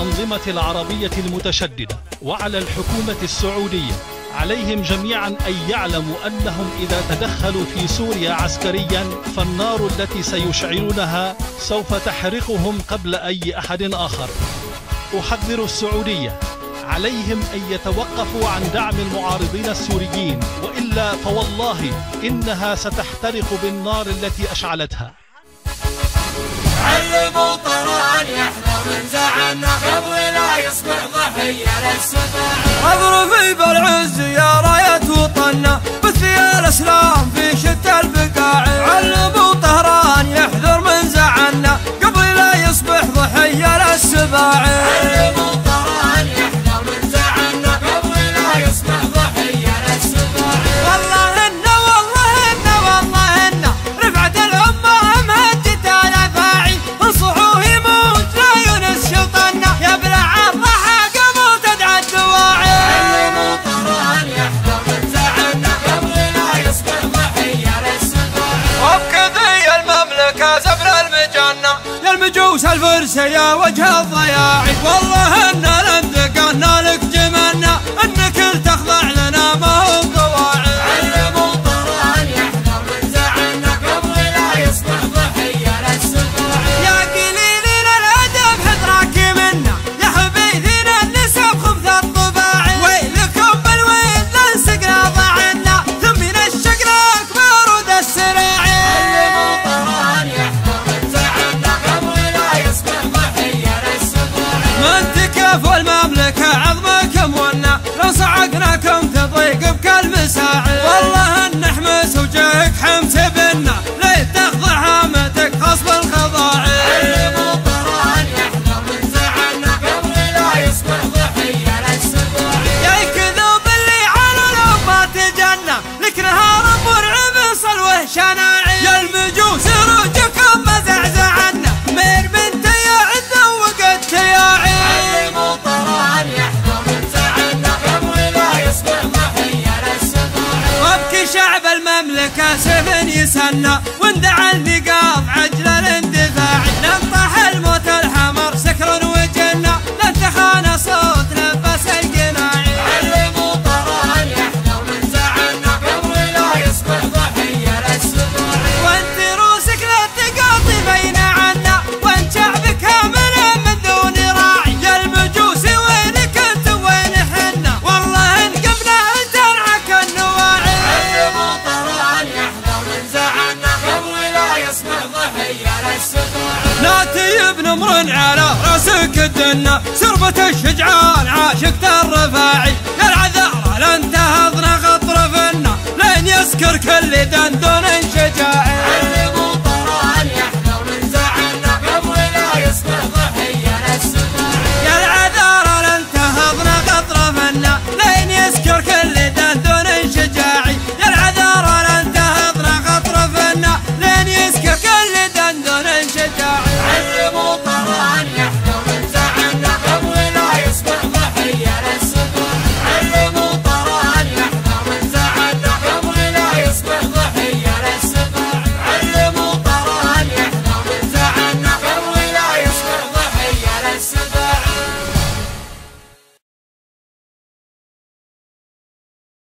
الأنظمة العربية المتشددة وعلى الحكومة السعودية، عليهم جميعا أن يعلموا أنهم إذا تدخلوا في سوريا عسكريا فالنار التي سيشعلونها سوف تحرقهم قبل أي أحد آخر. أحذر السعودية، عليهم أن يتوقفوا عن دعم المعارضين السوريين، وإلا فوالله إنها ستحترق بالنار التي أشعلتها. علموا طران يحذر من زعلنا قبل لا يصبح ضحية للسفاح. اضربي بالعز يا راية وطننا بثيال الاسلام في شتى البقاع. علموا طهران يحذر من زعلنا قبل لا يصبح ضحية للسباع. علموا طهران يحذر من زعلنا قبل لا يصبح ضحية للسباع. والله إن رفعت الأمة مهدت الأفاعي انصحوه يموت لا يونس شطنا يا بلع الضحى قبل تدعى الدواعي. علموا طهران يحذر من زعلنا قبل لا يصبح ضحية للسباع. وبكذي المملكة زبر المجنة يا المجوس الفرس يا وجه الضياعي. والله إن لندقنا لك جمنا انك تخضع لنا ما هو ضواعي. علموا طهران يحذر من زعلنا قبل لا يصبح ضحية للسباع. يا قليلين الأدب حذرك منا يا حبيثين النسب خبث الطباعي. ويلكم بالويل لنسقنا ضعنا ثم من الشقراك بارود السراعي. علموا طهران يحذر من زعلنا قبل لا يصبح ضحية للسباع. من تكفوا المملكة عظمكم ونا لو صعقناكم تضيق بكالمساعي. والله ان حمس وجهك حمس بنا ليه تخضع هامتك خصب الخضاعي. علموا طهران يحذر من زعلنا قبل لا يصبح ضحية للسباع. يا كذوب اللي على الأمات جنة لك نهار مرعب صلوه شناعي. يا المجوس رجكم مزعزعنا مير بنت يا عدة وقد تياعي. علموا طهران يحذر من زعلنا قبل لا يصبح ضحية للسباع. وابكي شعب المملكة سيف يسنى واندعى النقاط عجل الاندفاع. ننطح الموت الحمر سكر وجنة لن تخان صوت نفس القناعي. علموا طهران يحذر من زعلنا قبل لا يصبح ضحية للسباع. وانت روسك لا تقاطي بين عنا وانت شعبك كامل من دون راعي. يا المجوس وينك انت وين حنا والله ان قمنا تنعك النواعي. علموا طهران يحذر من زعلنا قبل لا يصبح ضحية للسباع. لا تجيب نمر على راسك الدنة سربة الشجعان عاشقة الرفاعي. يا العذارى لن تهضنا غطر فنا لين يسكر كل دندون شجاعي.